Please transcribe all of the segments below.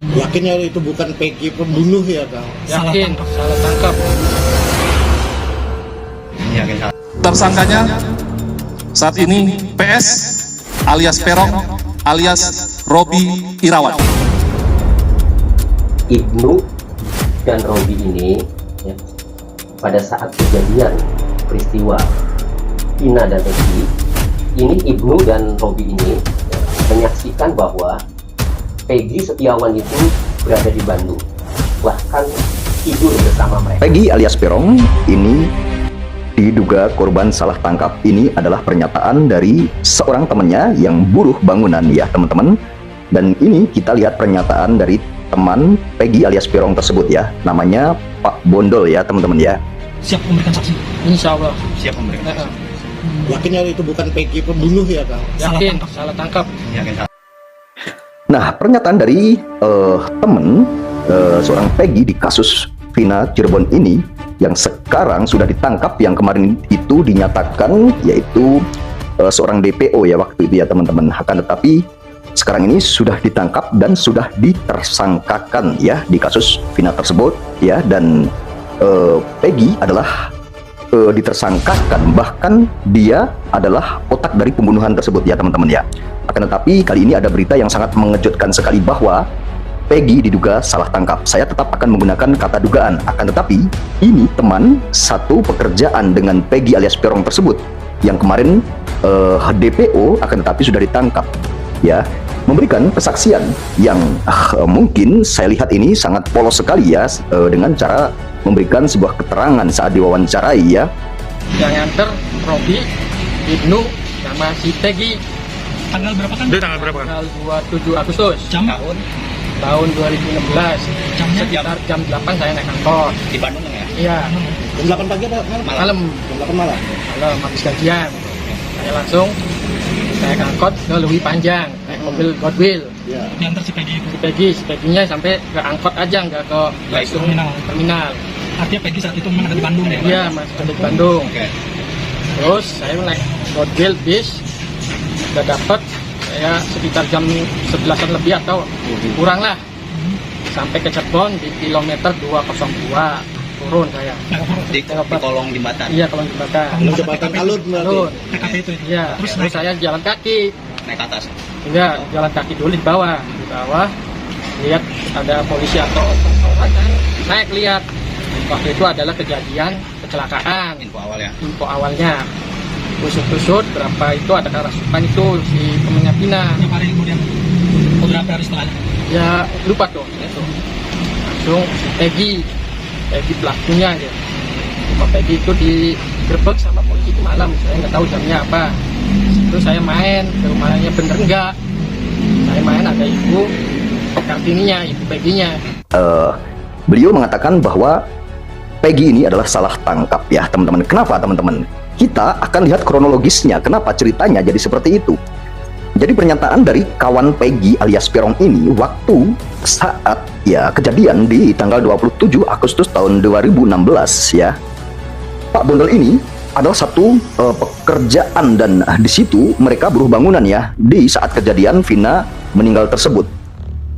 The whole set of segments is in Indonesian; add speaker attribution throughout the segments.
Speaker 1: Yakin ya itu bukan Peggy pembunuh ya, Kang?
Speaker 2: Yakin, salah tangkap.
Speaker 3: Yakin salah.
Speaker 4: Tersangkanya saat ini PS alias Peron alias Robi Irawan.
Speaker 5: Ibnu dan Robi ini ya, pada saat kejadian peristiwa Vina dan Eki, ini Ibnu dan Robi ini ya, menyaksikan bahwa Peggy Setiawan itu berada di Bandung, bahkan tidur bersama mereka.
Speaker 6: Peggy alias Peron ini diduga korban salah tangkap. Ini adalah pernyataan dari seorang temannya yang buruh bangunan ya teman-teman. Dan ini kita lihat pernyataan dari teman Peggy alias Peron tersebut ya. Namanya Pak Bondol ya teman-teman ya.
Speaker 2: Siap memberikan saksi? Insya Allah.
Speaker 3: Siap memberikan.
Speaker 1: Yakin ya itu bukan Peggy pembunuh ya, Kang?
Speaker 2: Yakin, salah tangkap.
Speaker 3: Yakin salah.
Speaker 6: Nah, pernyataan dari teman seorang Peggy di kasus Vina Cirebon ini yang sekarang sudah ditangkap, yang kemarin itu dinyatakan yaitu seorang DPO ya waktu itu ya teman-teman. Akan tetapi sekarang ini sudah ditangkap dan sudah ditersangkakan ya di kasus Vina tersebut ya. Dan Peggy adalah ditersangkakan, bahkan dia adalah otak dari pembunuhan tersebut ya teman-teman ya. Akan tetapi kali ini ada berita yang sangat mengejutkan sekali bahwa Peggy diduga salah tangkap. Saya tetap akan menggunakan kata dugaan. Akan tetapi ini teman satu pekerjaan dengan Peggy alias Peron tersebut yang kemarin DPO akan tetapi sudah ditangkap ya, memberikan kesaksian yang mungkin saya lihat ini sangat polos sekali ya, dengan cara memberikan sebuah keterangan saat diwawancarai ya.
Speaker 2: Yang nganter Robi, Ibnu, sama si Peggy.
Speaker 4: Tanggal berapa kan?
Speaker 2: Tanggal berapa? Tanggal 27 Agustus.
Speaker 4: Jam?
Speaker 2: Tahun 2016.
Speaker 4: Jamnya?
Speaker 2: Sekitar jam 8 saya naik kantor.
Speaker 3: Di Bandung ya?
Speaker 2: Iya.
Speaker 1: Jam 8 pagi apa malam?
Speaker 2: Malam.
Speaker 1: Jam 8 malam.
Speaker 2: Malam habis gajian. Saya langsung naik angkot ke Lewi Panjang, naik mobil Godwill.
Speaker 1: Ya.
Speaker 4: Diantar si Peggy itu.
Speaker 2: Si Peggy-nya sampai ke angkot aja, nggak ke langsung terminal.
Speaker 4: Artinya Peggy saat itu memang ada di Bandung ya?
Speaker 2: Iya, masih ada di Bandung.
Speaker 3: Oke.
Speaker 2: Terus saya naik Godwill bis, udah dapet saya sekitar jam 11-an lebih atau kurang lah, sampai ke Cirebon di kilometer 202 turun saya.
Speaker 3: Di kolong jembatan.
Speaker 2: Iya, kolong jembatan.
Speaker 1: Belum jembatan alun berarti.
Speaker 2: Turun.
Speaker 4: TKP itu ya?
Speaker 2: Iya. Terus saya jalan kaki.
Speaker 3: Naik ke atas.
Speaker 2: Enggak, jalan kaki dulu di bawah. Di bawah lihat ada polisi atau naik lihat. Waktu itu adalah kejadian kecelakaan.
Speaker 3: Info awal ya.
Speaker 2: Info awalnya. Tusuk-tusuk berapa itu ada kerasukan itu si temennya Vina.
Speaker 4: Berapa hari kemudian? Beberapa hari setelahnya?
Speaker 2: Ya lupa tuh itu. Langsung si Peggy pelakunya aja. Peggy itu digerebek sama polisi itu malam. Saya nggak tahu jamnya apa. Terus saya main ke rumahnya, bener enggak? Saya main ada ibu Kartininya, ibu Peggy-nya.
Speaker 6: Beliau mengatakan bahwa Peggy ini adalah salah tangkap ya teman-teman. Kenapa teman-teman? Kita akan lihat kronologisnya, kenapa ceritanya jadi seperti itu. Jadi pernyataan dari kawan Peggy alias Peron ini waktu saat ya kejadian di tanggal 27 Agustus tahun 2016 ya. Pak Bondol ini adalah satu pekerjaan dan di situ mereka buruh bangunan ya di saat kejadian Vina meninggal tersebut.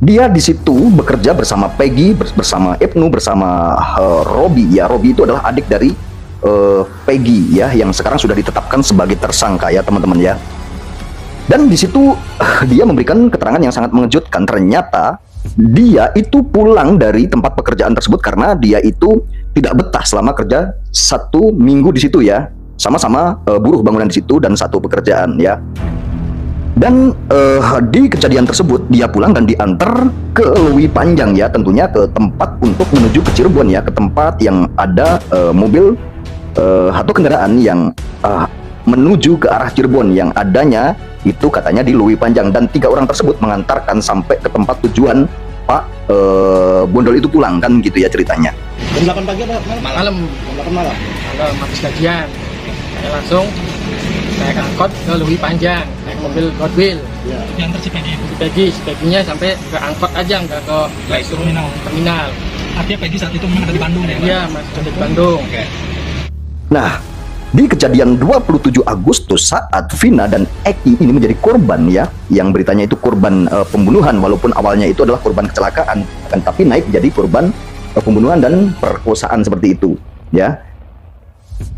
Speaker 6: Dia di situ bekerja bersama Peggy, bersama Ibnu, bersama Robi ya. Robi itu adalah adik dari Peggy ya, yang sekarang sudah ditetapkan sebagai tersangka ya teman-teman ya. Dan di situ dia memberikan keterangan yang sangat mengejutkan. Ternyata dia itu pulang dari tempat pekerjaan tersebut karena dia itu tidak betah selama kerja 1 minggu di situ ya. Sama-sama buruh bangunan di situ dan satu pekerjaan ya. Dan di kejadian tersebut dia pulang dan diantar ke Lewi Panjang ya, tentunya ke tempat untuk menuju ke Cirebon ya, ke tempat yang ada mobil atau kendaraan yang menuju ke arah Cirebon yang adanya itu katanya di Lewi Panjang. Dan 3 orang tersebut mengantarkan sampai ke tempat tujuan Pak Bondol itu pulang kan gitu ya ceritanya.
Speaker 1: Jam 8 pagi apa malam?
Speaker 2: Malam.
Speaker 1: Jam 8 malam.
Speaker 2: Malam habis gajian. Saya langsung naik angkot ke Lewi Panjang, naik mobil Godwill.
Speaker 1: Ya.
Speaker 4: Diantar si Peggy itu.
Speaker 2: Si Peggy-nya sampai ke angkot aja, nggak ke langsung terminal.
Speaker 4: Artinya Peggy saat itu memang ada di Bandung ya?
Speaker 2: Iya, masih ada di Bandung.
Speaker 3: Oke.
Speaker 6: Nah, di kejadian 27 Agustus saat Vina dan Eki ini menjadi korban ya, yang beritanya itu korban pembunuhan, walaupun awalnya itu adalah korban kecelakaan, kan, tapi naik jadi korban pembunuhan dan perkosaan seperti itu ya.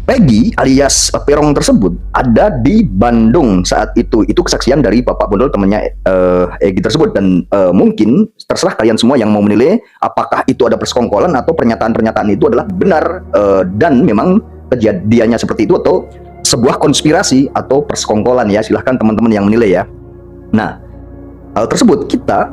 Speaker 6: Peggy alias Perong tersebut ada di Bandung saat itu kesaksian dari Bapak Bondol temannya Egi tersebut, dan mungkin terserah kalian semua yang mau menilai apakah itu ada persekongkolan atau pernyataan-pernyataan itu adalah benar dan memang kejadiannya seperti itu atau sebuah konspirasi atau persekongkolan ya. Silahkan teman-teman yang menilai ya. Nah, hal tersebut kita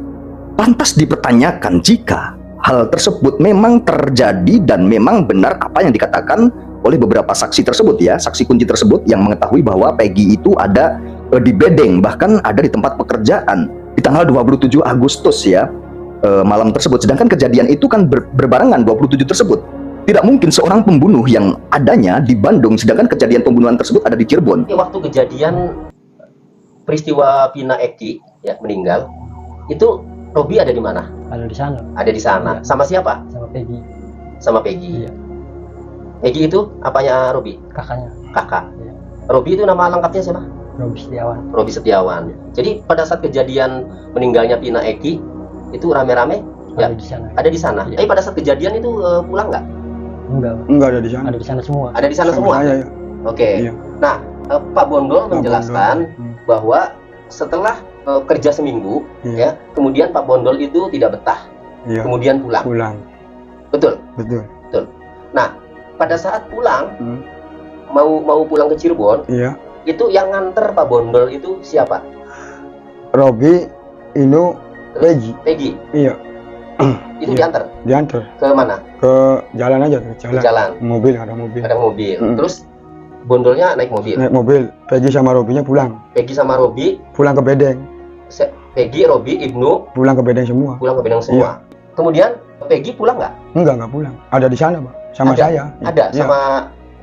Speaker 6: pantas dipertanyakan jika hal tersebut memang terjadi dan memang benar apa yang dikatakan oleh beberapa saksi tersebut ya, saksi kunci tersebut yang mengetahui bahwa Peggy itu ada di bedeng, bahkan ada di tempat pekerjaan di tanggal 27 Agustus ya, malam tersebut. Sedangkan kejadian itu kan berbarengan 27 tersebut. Tidak mungkin seorang pembunuh yang adanya di Bandung sedangkan kejadian pembunuhan tersebut ada di Cirebon.
Speaker 5: Waktu kejadian peristiwa Vina Eki ya meninggal, itu Robi ada di mana?
Speaker 2: Ada di sana.
Speaker 5: Ada di sana.
Speaker 2: Iya.
Speaker 5: Sama siapa?
Speaker 2: Sama Peggy.
Speaker 5: Sama Peggy.
Speaker 2: Iya.
Speaker 5: Peggy itu apanya Robi?
Speaker 2: Kakaknya.
Speaker 5: Kakak.
Speaker 2: Iya.
Speaker 5: Robi itu nama lengkapnya siapa?
Speaker 2: Robi Setiawan.
Speaker 5: Robi Setiawan. Jadi pada saat kejadian meninggalnya Vina Eki itu rame-rame ya
Speaker 2: Ada di sana.
Speaker 5: ada di sana.
Speaker 2: Iya.
Speaker 5: Tapi pada saat kejadian itu pulang nggak?
Speaker 7: Enggak ada di sana.
Speaker 2: Ada di sana semua.
Speaker 5: Ada di sana
Speaker 7: Sama
Speaker 5: semua.
Speaker 7: saya, ya.
Speaker 5: Oke.
Speaker 7: Iya.
Speaker 5: Nah, Pak Bondol
Speaker 7: Pak
Speaker 5: menjelaskan
Speaker 7: Bondol.
Speaker 5: bahwa setelah kerja seminggu
Speaker 7: Iya.
Speaker 5: ya, kemudian Pak Bondol itu tidak betah,
Speaker 7: Iya.
Speaker 5: kemudian pulang.
Speaker 7: Pulang.
Speaker 5: Betul.
Speaker 7: Betul.
Speaker 5: Nah, pada saat pulang
Speaker 7: Hmm.
Speaker 5: mau pulang ke Cirebon,
Speaker 7: Iya.
Speaker 5: itu yang nganter Pak Bondol itu siapa?
Speaker 7: Robi, Inu, Peggy.
Speaker 5: Peggy.
Speaker 7: Iya.
Speaker 5: Itu
Speaker 7: Iya.
Speaker 5: diantar
Speaker 7: Diantar
Speaker 5: ke mana?
Speaker 7: ke jalan aja, ke
Speaker 5: Ke
Speaker 7: jalan.
Speaker 5: jalan.
Speaker 7: Mobil, ada mobil.
Speaker 5: Ada mobil.
Speaker 7: Hmm.
Speaker 5: Terus Bondolnya naik mobil.
Speaker 7: Naik mobil. Peggy sama Robinya pulang.
Speaker 5: Peggy sama Robi,
Speaker 7: Pulang ke bedeng.
Speaker 5: Peggy, Robi, Ibnu
Speaker 7: Pulang ke bedeng semua.
Speaker 5: pulang ke Benang semua. Kemudian Peggy pulang nggak?
Speaker 7: Enggak pulang. Ada di sana, Pak. Sama
Speaker 5: Ada?
Speaker 7: saya.
Speaker 5: Ada
Speaker 7: Iya.
Speaker 5: sama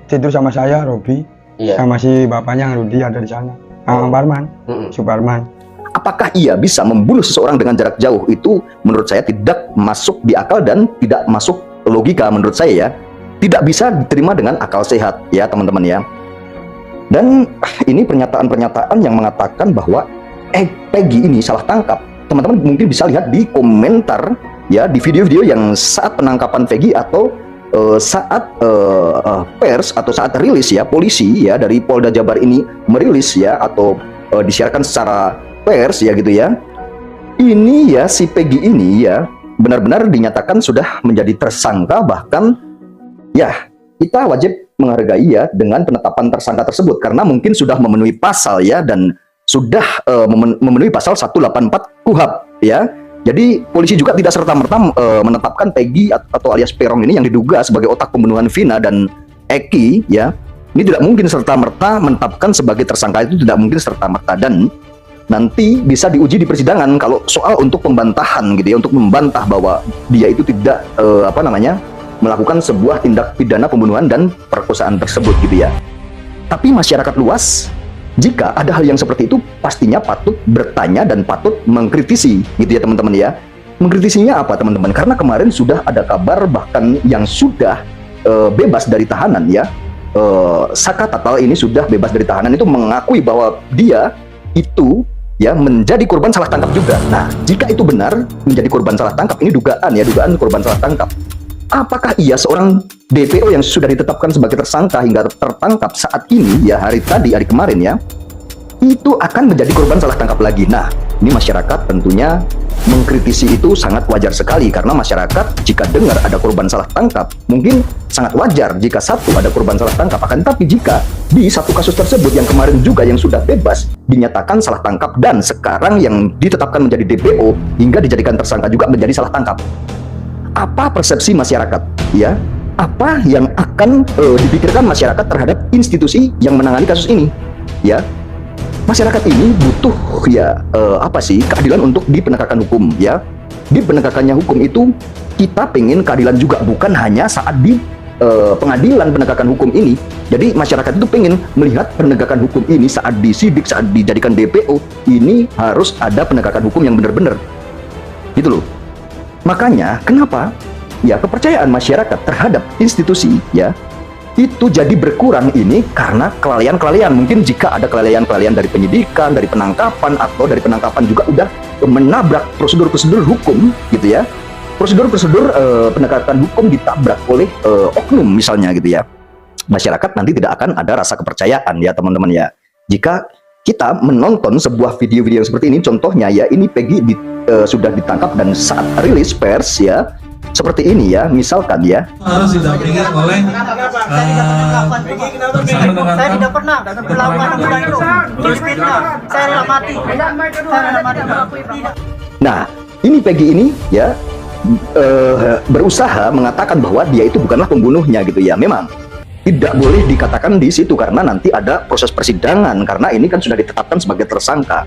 Speaker 7: Tidur sama saya, Robi.
Speaker 5: iya.
Speaker 7: Sama si bapaknya Rudi ada di sana.
Speaker 5: Oh.
Speaker 7: Parman,
Speaker 5: Mm-mm.
Speaker 7: Suparman.
Speaker 6: Apakah ia bisa membunuh seseorang dengan jarak jauh? Itu menurut saya tidak masuk di akal dan tidak masuk logika menurut saya ya. Tidak bisa diterima dengan akal sehat ya teman-teman ya. Dan ini pernyataan-pernyataan yang mengatakan bahwa Peggy ini salah tangkap. Teman-teman mungkin bisa lihat di komentar ya, di video-video yang saat penangkapan Peggy atau saat pers atau saat rilis ya, polisi ya dari Polda Jabar ini merilis ya atau disiarkan secara pers ya gitu ya. Ini ya si Peggy ini ya benar-benar dinyatakan sudah menjadi tersangka, bahkan ya kita wajib menghargai ya dengan penetapan tersangka tersebut karena mungkin sudah memenuhi pasal ya, dan sudah memenuhi pasal 184 KUHP ya. Jadi polisi juga tidak serta-merta menetapkan Peggy atau alias Perong ini yang diduga sebagai otak pembunuhan Vina dan Eki ya. Ini tidak mungkin serta-merta menetapkan sebagai tersangka, itu tidak mungkin serta-merta, dan nanti bisa diuji di persidangan kalau soal untuk pembantahan gitu ya, untuk membantah bahwa dia itu tidak melakukan sebuah tindak pidana pembunuhan dan perkosaan tersebut gitu ya. Tapi masyarakat luas jika ada hal yang seperti itu pastinya patut bertanya dan patut mengkritisi gitu ya teman-teman ya. Mengkritisinya apa teman-teman? Karena kemarin sudah ada kabar bahkan yang sudah bebas dari tahanan ya. Saka Tatal ini sudah bebas dari tahanan itu mengakui bahwa dia itu ya menjadi korban salah tangkap juga. Nah, jika itu benar menjadi korban salah tangkap, ini dugaan korban salah tangkap. Apakah ia seorang DPO yang sudah ditetapkan sebagai tersangka hingga tertangkap saat ini ya, hari kemarin ya, itu akan menjadi korban salah tangkap lagi? Nah, ini masyarakat tentunya mengkritisi itu sangat wajar sekali, karena masyarakat jika dengar ada korban salah tangkap mungkin sangat wajar jika satu ada korban salah tangkap. Akan tapi jika di satu kasus tersebut yang kemarin juga yang sudah bebas dinyatakan salah tangkap, dan sekarang yang ditetapkan menjadi DPO hingga dijadikan tersangka juga menjadi salah tangkap, apa persepsi masyarakat ya? Apa yang akan dipikirkan masyarakat terhadap institusi yang menangani kasus ini ya? Masyarakat ini butuh ya keadilan untuk di penegakan hukum ya. Di penegakannya hukum itu kita pengen keadilan juga, bukan hanya saat di pengadilan penegakan hukum ini. Jadi masyarakat itu pengen melihat penegakan hukum ini saat disidik, saat dijadikan DPO, ini harus ada penegakan hukum yang benar-benar gitu loh. Makanya kenapa ya kepercayaan masyarakat terhadap institusi ya itu jadi berkurang ini karena kelalaian-kelalaian. Mungkin jika ada kelalaian-kelalaian dari penyidikan, dari penangkapan, atau dari penangkapan juga udah menabrak prosedur-prosedur hukum gitu ya. Prosedur-prosedur penegakan hukum ditabrak oleh oknum misalnya gitu ya. Masyarakat nanti tidak akan ada rasa kepercayaan ya teman-teman ya. Jika kita menonton sebuah video-video yang seperti ini, contohnya ya, ini Peggy sudah ditangkap dan saat rilis pers ya, seperti ini ya, misalkan ya.
Speaker 8: Harus didampingi oleh
Speaker 9: saya tidak pernah melakukan itu. Terus fitnah. Saya rela mati. Saya rela mati.
Speaker 6: Nah, ini Peggy ini ya berusaha mengatakan bahwa dia itu bukanlah pembunuhnya gitu ya. Memang tidak boleh dikatakan di situ karena nanti ada proses persidangan, karena ini kan sudah ditetapkan sebagai tersangka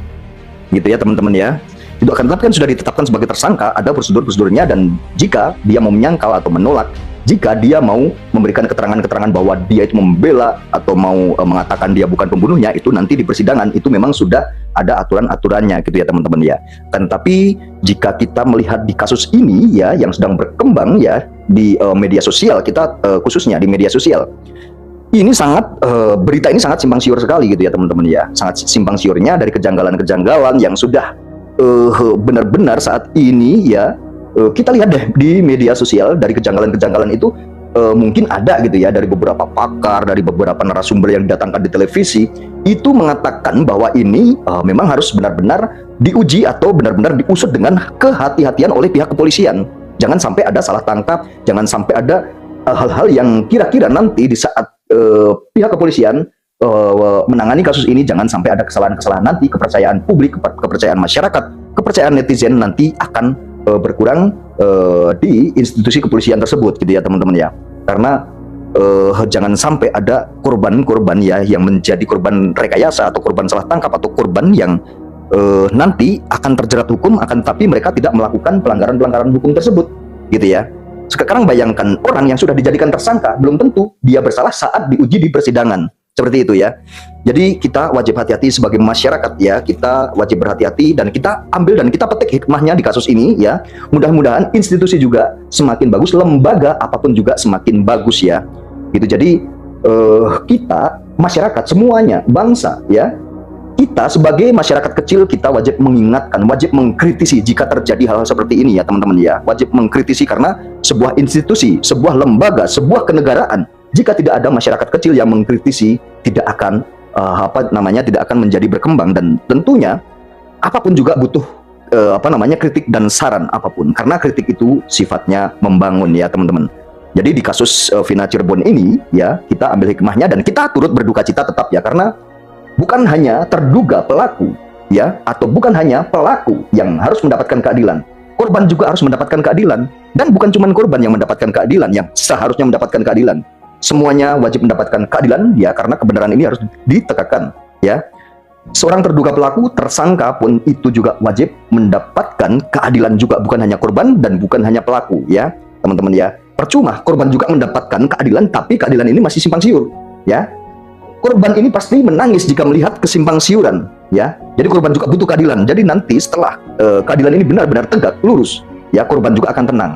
Speaker 6: gitu ya teman-teman ya. Itu akan tetapi kan sudah ditetapkan sebagai tersangka, ada prosedur-prosedurnya, dan jika dia mau menyangkal atau menolak, jika dia mau memberikan keterangan-keterangan bahwa dia itu membela atau mau mengatakan dia bukan pembunuhnya, itu nanti di persidangan itu memang sudah ada aturan-aturannya gitu ya teman-teman ya. Tapi jika kita melihat di kasus ini ya yang sedang berkembang ya di media sosial kita, khususnya di media sosial, ini sangat berita ini sangat simpang siur sekali gitu ya teman-teman ya. Sangat simpang siurnya dari kejanggalan-kejanggalan yang sudah benar-benar saat ini ya kita lihat deh di media sosial. Dari kejanggalan-kejanggalan itu mungkin ada gitu ya dari beberapa pakar, dari beberapa narasumber yang didatangkan di televisi, itu mengatakan bahwa ini memang harus benar-benar diuji atau benar-benar diusut dengan kehati-hatian oleh pihak kepolisian. Jangan sampai ada salah tangkap, jangan sampai ada hal-hal yang kira-kira nanti di saat pihak kepolisian menangani kasus ini, jangan sampai ada kesalahan-kesalahan nanti, kepercayaan publik, kepercayaan masyarakat, kepercayaan netizen nanti akan berkurang di institusi kepolisian tersebut gitu ya teman-teman ya. Karena jangan sampai ada korban-korban ya yang menjadi korban rekayasa atau korban salah tangkap atau korban yang nanti akan terjerat hukum, akan tapi mereka tidak melakukan pelanggaran-pelanggaran hukum tersebut gitu ya. Sekarang bayangkan orang yang sudah dijadikan tersangka belum tentu dia bersalah saat diuji di persidangan. Seperti itu ya. Jadi kita wajib hati-hati sebagai masyarakat ya. Kita wajib berhati-hati dan kita ambil dan kita petik hikmahnya di kasus ini ya. Mudah-mudahan institusi juga semakin bagus, lembaga apapun juga semakin bagus ya. Gitu. Jadi kita masyarakat semuanya, bangsa ya. Kita sebagai masyarakat kecil kita wajib mengingatkan, wajib mengkritisi jika terjadi hal-hal seperti ini ya teman-teman ya. Wajib mengkritisi karena sebuah institusi, sebuah lembaga, sebuah kenegaraan, jika tidak ada masyarakat kecil yang mengkritisi, tidak akan tidak akan menjadi berkembang. Dan tentunya apapun juga butuh kritik dan saran apapun, karena kritik itu sifatnya membangun ya teman-teman. Jadi di kasus Vina Cirebon ini ya, kita ambil hikmahnya dan kita turut berduka cita tetap ya, karena bukan hanya terduga pelaku ya, atau bukan hanya pelaku yang harus mendapatkan keadilan, korban juga harus mendapatkan keadilan. Dan bukan cuma korban yang mendapatkan keadilan, yang seharusnya mendapatkan keadilan, semuanya wajib mendapatkan keadilan ya, karena kebenaran ini harus ditegakkan ya. Seorang terduga pelaku, tersangka pun itu juga wajib mendapatkan keadilan juga, bukan hanya korban dan bukan hanya pelaku ya teman-teman ya. Percuma korban juga mendapatkan keadilan tapi keadilan ini masih simpang siur ya. Korban ini pasti menangis jika melihat kesimpang siuran ya. Jadi korban juga butuh keadilan. Jadi nanti setelah keadilan ini benar-benar tegak lurus ya, korban juga akan tenang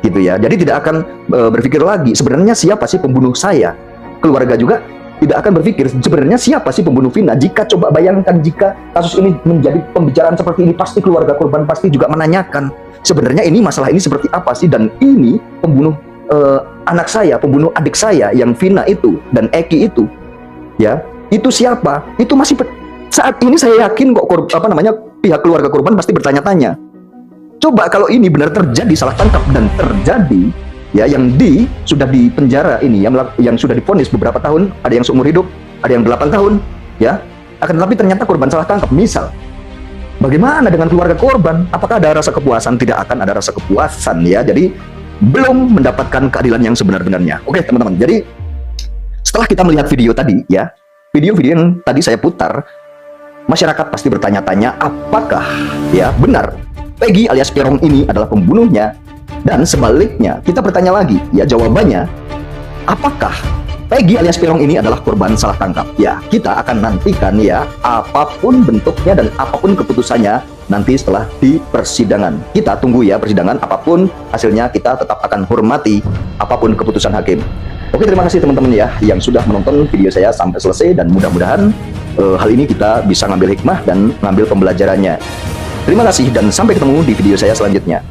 Speaker 6: gitu ya. Jadi tidak akan berpikir lagi sebenarnya siapa sih pembunuh saya. Keluarga juga tidak akan berpikir sebenarnya siapa sih pembunuh Vina. Jika coba bayangkan jika kasus ini menjadi pembicaraan seperti ini, pasti keluarga korban pasti juga menanyakan sebenarnya ini masalah ini seperti apa sih, dan ini pembunuh anak saya, pembunuh adik saya yang Vina itu dan Eki itu ya, itu siapa? Itu masih saat ini saya yakin kok pihak keluarga korban pasti bertanya-tanya. Coba kalau ini benar terjadi salah tangkap dan terjadi ya, yang sudah di penjara ini yang sudah divonis beberapa tahun, ada yang seumur hidup, ada yang 8 tahun ya. Akan tetapi ternyata korban salah tangkap misal. Bagaimana dengan keluarga korban? Apakah ada rasa kepuasan? Tidak akan ada rasa kepuasan ya. Jadi belum mendapatkan keadilan yang sebenar-benarnya. Oke teman-teman, jadi setelah kita melihat video tadi ya, video-video yang tadi saya putar, masyarakat pasti bertanya-tanya apakah ya benar Peggy alias Peron ini adalah pembunuhnya, dan sebaliknya kita bertanya lagi ya, jawabannya apakah Peggy alias Peron ini adalah korban salah tangkap ya. Kita akan nantikan ya apapun bentuknya dan apapun keputusannya nanti setelah di persidangan. Kita tunggu ya persidangan, apapun hasilnya kita tetap akan hormati apapun keputusan hakim. Oke, terima kasih teman-teman ya yang sudah menonton video saya sampai selesai, dan mudah-mudahan hal ini kita bisa ngambil hikmah dan ngambil pembelajarannya. Terima kasih dan sampai ketemu di video saya selanjutnya.